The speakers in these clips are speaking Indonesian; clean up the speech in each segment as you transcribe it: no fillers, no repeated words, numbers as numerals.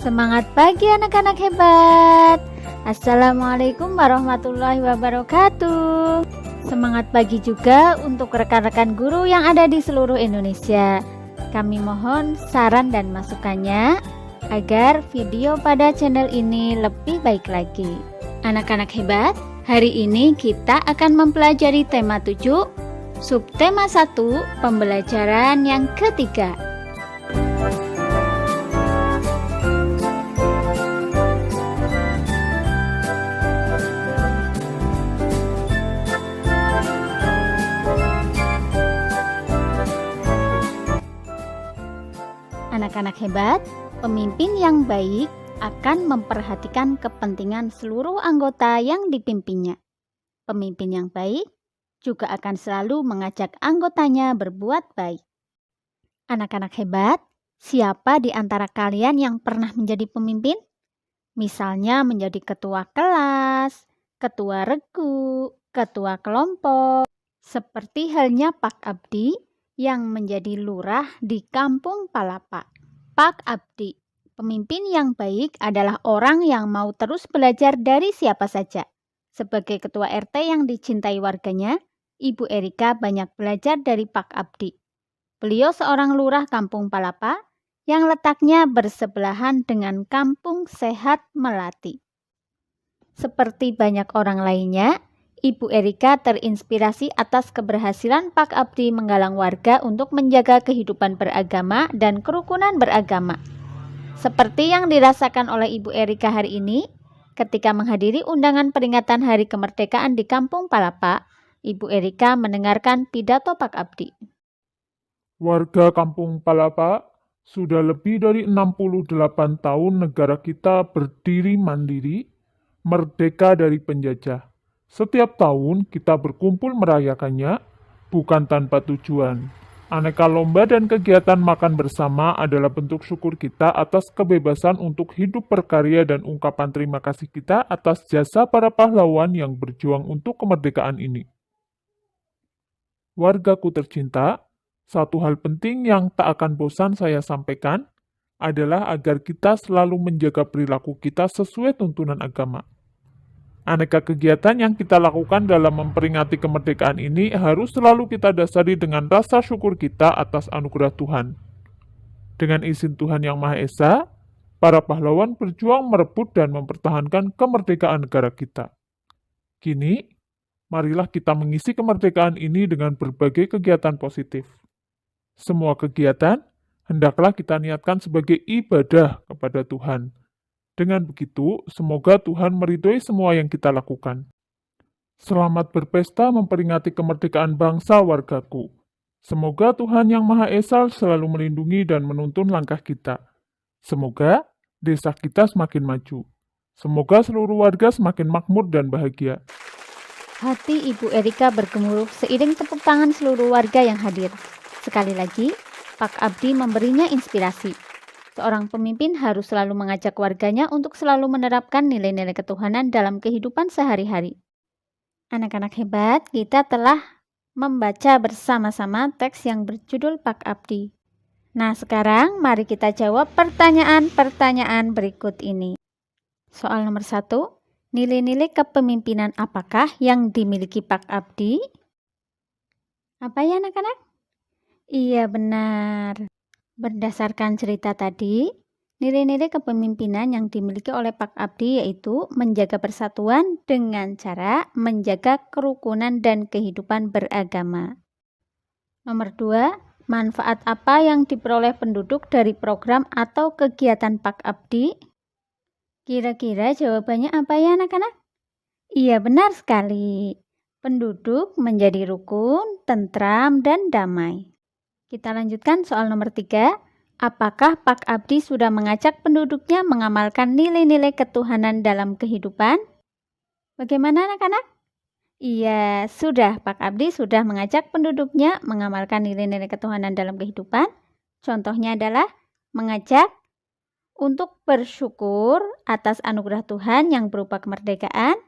Semangat pagi anak-anak hebat. Assalamualaikum warahmatullahi wabarakatuh. Semangat pagi juga untuk rekan-rekan guru yang ada di seluruh Indonesia. Kami mohon saran dan masukannya agar video pada channel ini lebih baik lagi. Anak-anak hebat, hari ini kita akan mempelajari tema 7, subtema 1, pembelajaran yang ketiga. Anak-anak hebat, pemimpin yang baik akan memperhatikan kepentingan seluruh anggota yang dipimpinnya. Pemimpin yang baik juga akan selalu mengajak anggotanya berbuat baik. Anak-anak hebat, siapa di antara kalian yang pernah menjadi pemimpin? Misalnya menjadi ketua kelas, ketua regu, ketua kelompok, seperti halnya Pak Abdi yang menjadi lurah di Kampung Palapa. Pak Abdi, pemimpin yang baik adalah orang yang mau terus belajar dari siapa saja. Sebagai ketua RT yang dicintai warganya, Ibu Erika banyak belajar dari Pak Abdi. Beliau seorang lurah Kampung Palapa yang letaknya bersebelahan dengan Kampung Sehat Melati. Seperti banyak orang lainnya, Ibu Erika terinspirasi atas keberhasilan Pak Abdi menggalang warga untuk menjaga kehidupan beragama dan kerukunan beragama. Seperti yang dirasakan oleh Ibu Erika hari ini, ketika menghadiri undangan peringatan Hari Kemerdekaan di Kampung Palapa, Ibu Erika mendengarkan pidato Pak Abdi. Warga Kampung Palapa, sudah lebih dari 68 tahun negara kita berdiri mandiri, merdeka dari penjajah. Setiap tahun kita berkumpul merayakannya, bukan tanpa tujuan. Aneka lomba dan kegiatan makan bersama adalah bentuk syukur kita atas kebebasan untuk hidup berkarya dan ungkapan terima kasih kita atas jasa para pahlawan yang berjuang untuk kemerdekaan ini. Wargaku tercinta, satu hal penting yang tak akan bosan saya sampaikan adalah agar kita selalu menjaga perilaku kita sesuai tuntunan agama. Aneka kegiatan yang kita lakukan dalam memperingati kemerdekaan ini harus selalu kita dasari dengan rasa syukur kita atas anugerah Tuhan. Dengan izin Tuhan Yang Maha Esa, para pahlawan berjuang merebut dan mempertahankan kemerdekaan negara kita. Kini, marilah kita mengisi kemerdekaan ini dengan berbagai kegiatan positif. Semua kegiatan hendaklah kita niatkan sebagai ibadah kepada Tuhan. Dengan begitu, semoga Tuhan meridhoi semua yang kita lakukan. Selamat berpesta memperingati kemerdekaan bangsa wargaku. Semoga Tuhan Yang Maha Esa selalu melindungi dan menuntun langkah kita. Semoga desa kita semakin maju. Semoga seluruh warga semakin makmur dan bahagia. Hati Ibu Erika bergemuruh seiring tepuk tangan seluruh warga yang hadir. Sekali lagi, Pak Abdi memberinya inspirasi. Seorang pemimpin harus selalu mengajak warganya untuk selalu menerapkan nilai-nilai ketuhanan dalam kehidupan sehari-hari. Anak-anak hebat, kita telah membaca bersama-sama teks yang berjudul Pak Abdi. Nah, sekarang mari kita jawab pertanyaan-pertanyaan berikut ini. Soal nomor 1, nilai-nilai kepemimpinan apakah yang dimiliki Pak Abdi? Apa ya anak-anak? Iya, benar. Berdasarkan cerita tadi, nilai-nilai kepemimpinan yang dimiliki oleh Pak Abdi yaitu menjaga persatuan dengan cara menjaga kerukunan dan kehidupan beragama. Nomor 2, manfaat apa yang diperoleh penduduk dari program atau kegiatan Pak Abdi? Kira-kira jawabannya apa ya anak-anak? Iya, benar sekali. Penduduk menjadi rukun, tentram, dan damai. Kita lanjutkan soal nomor 3. Apakah Pak Abdi sudah mengajak penduduknya mengamalkan nilai-nilai ketuhanan dalam kehidupan? Bagaimana anak-anak? Iya, sudah. Pak Abdi sudah mengajak penduduknya mengamalkan nilai-nilai ketuhanan dalam kehidupan. Contohnya adalah mengajak untuk bersyukur atas anugerah Tuhan yang berupa kemerdekaan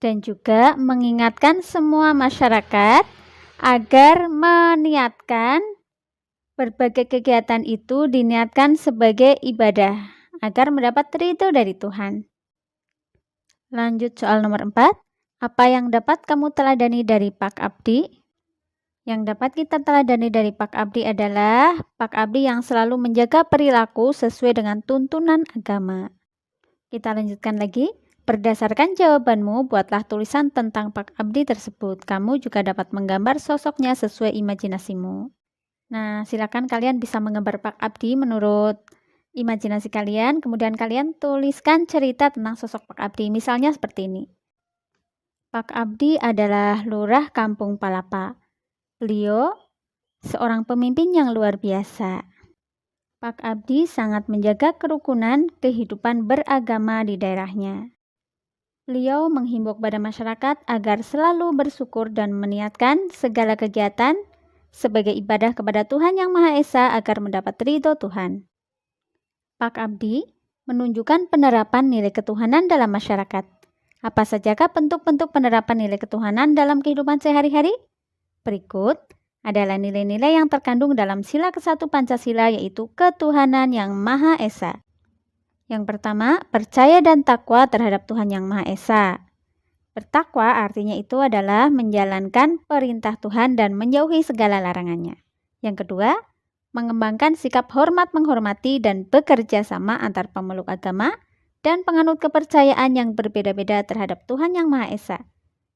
dan juga mengingatkan semua masyarakat agar meniatkan berbagai kegiatan itu diniatkan sebagai ibadah agar mendapat ridho dari Tuhan. Lanjut soal nomor 4. Apa yang dapat kamu teladani dari Pak Abdi? Yang dapat kita teladani dari Pak Abdi adalah Pak Abdi yang selalu menjaga perilaku sesuai dengan tuntunan agama. Kita lanjutkan lagi. Berdasarkan jawabanmu, buatlah tulisan tentang Pak Abdi tersebut. Kamu juga dapat menggambar sosoknya sesuai imajinasimu. Nah, silakan kalian bisa menggambar Pak Abdi menurut imajinasi kalian. Kemudian kalian tuliskan cerita tentang sosok Pak Abdi. Misalnya seperti ini. Pak Abdi adalah lurah Kampung Palapa. Beliau seorang pemimpin yang luar biasa. Pak Abdi sangat menjaga kerukunan kehidupan beragama di daerahnya. Beliau menghimbau kepada masyarakat agar selalu bersyukur dan meniatkan segala kegiatan sebagai ibadah kepada Tuhan Yang Maha Esa agar mendapat ridho Tuhan. Pak Abdi menunjukkan penerapan nilai ketuhanan dalam masyarakat. Apa sajakah bentuk-bentuk penerapan nilai ketuhanan dalam kehidupan sehari-hari? Berikut adalah nilai-nilai yang terkandung dalam sila ke-1 Pancasila, yaitu ketuhanan Yang Maha Esa. Yang pertama, percaya dan takwa terhadap Tuhan Yang Maha Esa. Bertakwa artinya itu adalah menjalankan perintah Tuhan dan menjauhi segala larangannya. Yang kedua, mengembangkan sikap hormat menghormati dan bekerja sama antar pemeluk agama dan penganut kepercayaan yang berbeda-beda terhadap Tuhan Yang Maha Esa.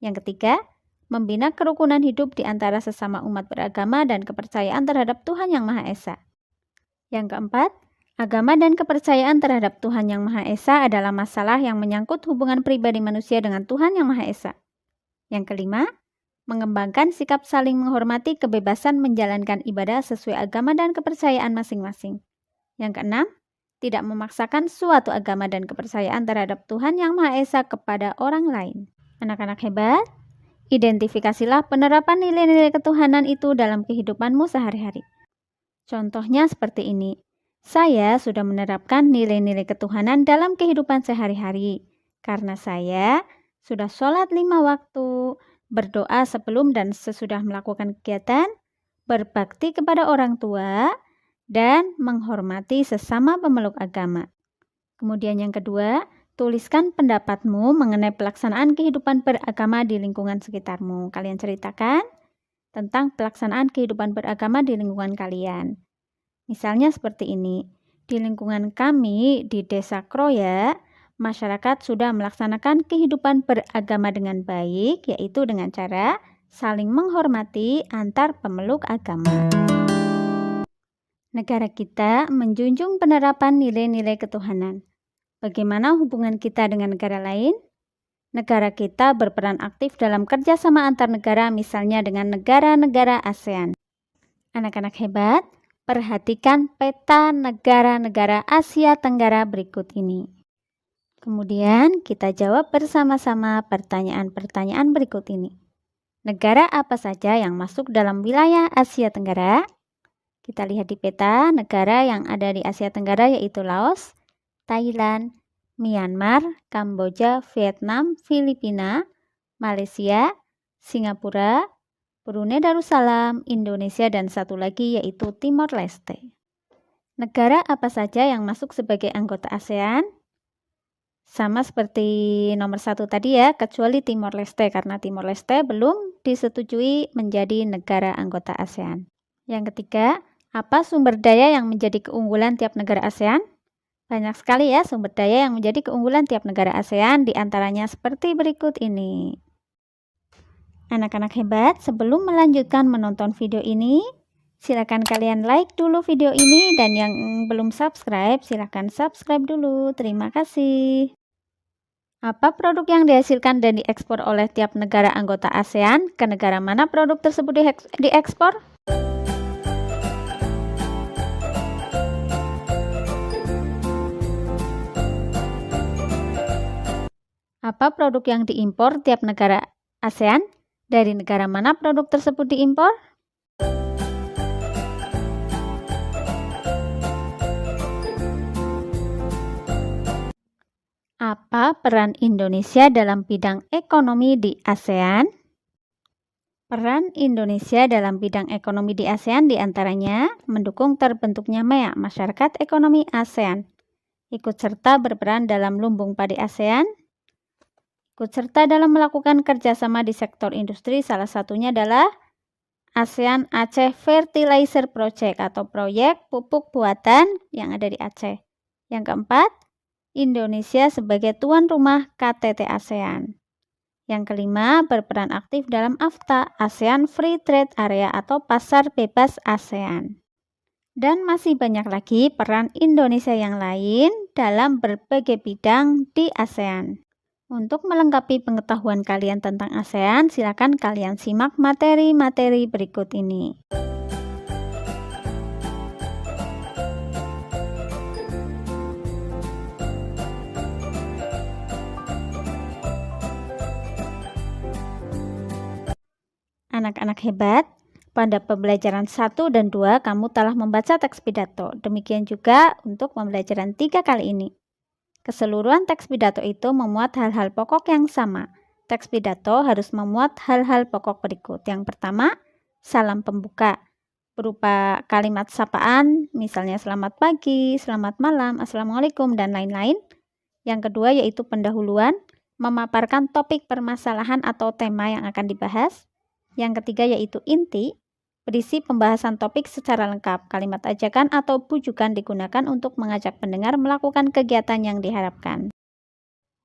Yang ketiga, membina kerukunan hidup di antara sesama umat beragama dan kepercayaan terhadap Tuhan Yang Maha Esa. Yang keempat, agama dan kepercayaan terhadap Tuhan Yang Maha Esa adalah masalah yang menyangkut hubungan pribadi manusia dengan Tuhan Yang Maha Esa. Yang kelima, mengembangkan sikap saling menghormati kebebasan menjalankan ibadah sesuai agama dan kepercayaan masing-masing. Yang keenam, tidak memaksakan suatu agama dan kepercayaan terhadap Tuhan Yang Maha Esa kepada orang lain. Anak-anak hebat, identifikasilah penerapan nilai-nilai ketuhanan itu dalam kehidupanmu sehari-hari. Contohnya seperti ini. Saya sudah menerapkan nilai-nilai ketuhanan dalam kehidupan sehari-hari karena saya sudah sholat 5 waktu, berdoa sebelum dan sesudah melakukan kegiatan, berbakti kepada orang tua, dan menghormati sesama pemeluk agama. Kemudian yang kedua, tuliskan pendapatmu mengenai pelaksanaan kehidupan beragama di lingkungan sekitarmu. Kalian ceritakan tentang pelaksanaan kehidupan beragama di lingkungan kalian. Misalnya seperti ini, di lingkungan kami di Desa Kroya, masyarakat sudah melaksanakan kehidupan beragama dengan baik, yaitu dengan cara saling menghormati antar pemeluk agama. Negara kita menjunjung penerapan nilai-nilai ketuhanan. Bagaimana hubungan kita dengan negara lain? Negara kita berperan aktif dalam kerjasama antar negara, misalnya dengan negara-negara ASEAN. Anak-anak hebat, perhatikan peta negara-negara Asia Tenggara berikut ini. Kemudian kita jawab bersama-sama pertanyaan-pertanyaan berikut ini. Negara apa saja yang masuk dalam wilayah Asia Tenggara? Kita lihat di peta negara yang ada di Asia Tenggara yaitu Laos, Thailand, Myanmar, Kamboja, Vietnam, Filipina, Malaysia, Singapura, Brunei Darussalam, Indonesia, dan satu lagi yaitu Timor Leste. Negara apa saja yang masuk sebagai anggota ASEAN? Sama seperti nomor 1 tadi ya, kecuali Timor Leste karena Timor Leste belum disetujui menjadi negara anggota ASEAN. Yang ketiga, apa sumber daya yang menjadi keunggulan tiap negara ASEAN? Banyak sekali ya sumber daya yang menjadi keunggulan tiap negara ASEAN, diantaranya seperti berikut ini. Anak-anak hebat, sebelum melanjutkan menonton video ini, silakan kalian like dulu video ini, dan yang belum subscribe, silakan subscribe dulu. Terima kasih. Apa produk yang dihasilkan dan diekspor oleh tiap negara anggota ASEAN? Ke negara mana produk tersebut diekspor? Apa produk yang diimpor tiap negara ASEAN? Dari negara mana produk tersebut diimpor? Apa peran Indonesia dalam bidang ekonomi di ASEAN? Peran Indonesia dalam bidang ekonomi di ASEAN diantaranya mendukung terbentuknya MEA, Masyarakat Ekonomi ASEAN, Ikut serta berperan dalam lumbung padi ASEAN. Ikut serta dalam melakukan kerjasama di sektor industri, salah satunya adalah ASEAN Aceh Fertilizer Project atau proyek pupuk buatan yang ada di Aceh. Yang keempat, Indonesia sebagai tuan rumah KTT ASEAN. Yang kelima, berperan aktif dalam AFTA, ASEAN Free Trade Area atau Pasar Bebas ASEAN. Dan masih banyak lagi peran Indonesia yang lain dalam berbagai bidang di ASEAN. Untuk melengkapi pengetahuan kalian tentang ASEAN, silakan kalian simak materi-materi berikut ini. Anak-anak hebat, pada pembelajaran 1 dan 2 kamu telah membaca teks pidato. Demikian juga untuk pembelajaran 3 kali ini. Keseluruhan teks pidato itu memuat hal-hal pokok yang sama. Teks pidato harus memuat hal-hal pokok berikut. Yang pertama, salam pembuka, berupa kalimat sapaan, misalnya selamat pagi, selamat malam, assalamualaikum, dan lain-lain. Yang kedua yaitu pendahuluan, memaparkan topik permasalahan atau tema yang akan dibahas. Yang ketiga yaitu inti, berisi pembahasan topik secara lengkap. Kalimat ajakan atau bujukan digunakan untuk mengajak pendengar melakukan kegiatan yang diharapkan.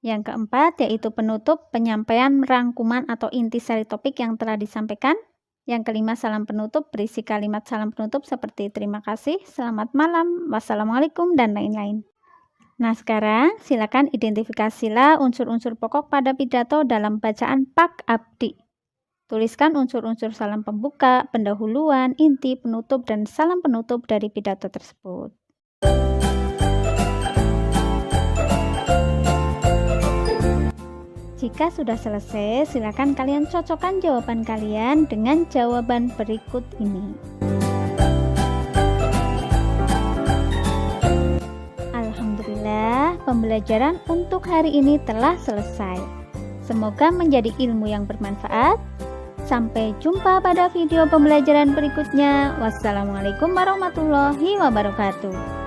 Yang keempat yaitu penutup, penyampaian rangkuman atau intisari topik yang telah disampaikan. Yang kelima, salam penutup, berisi kalimat salam penutup seperti terima kasih, selamat malam, wassalamualaikum, dan lain-lain. Nah, sekarang silakan identifikasilah unsur-unsur pokok pada pidato dalam bacaan Pak Abdi. Tuliskan unsur-unsur salam pembuka, pendahuluan, inti, penutup, dan salam penutup dari pidato tersebut. Jika sudah selesai, silakan kalian cocokkan jawaban kalian dengan jawaban berikut ini. Alhamdulillah, pembelajaran untuk hari ini telah selesai. Semoga menjadi ilmu yang bermanfaat. Sampai jumpa pada video pembelajaran berikutnya. Wassalamualaikum warahmatullahi wabarakatuh.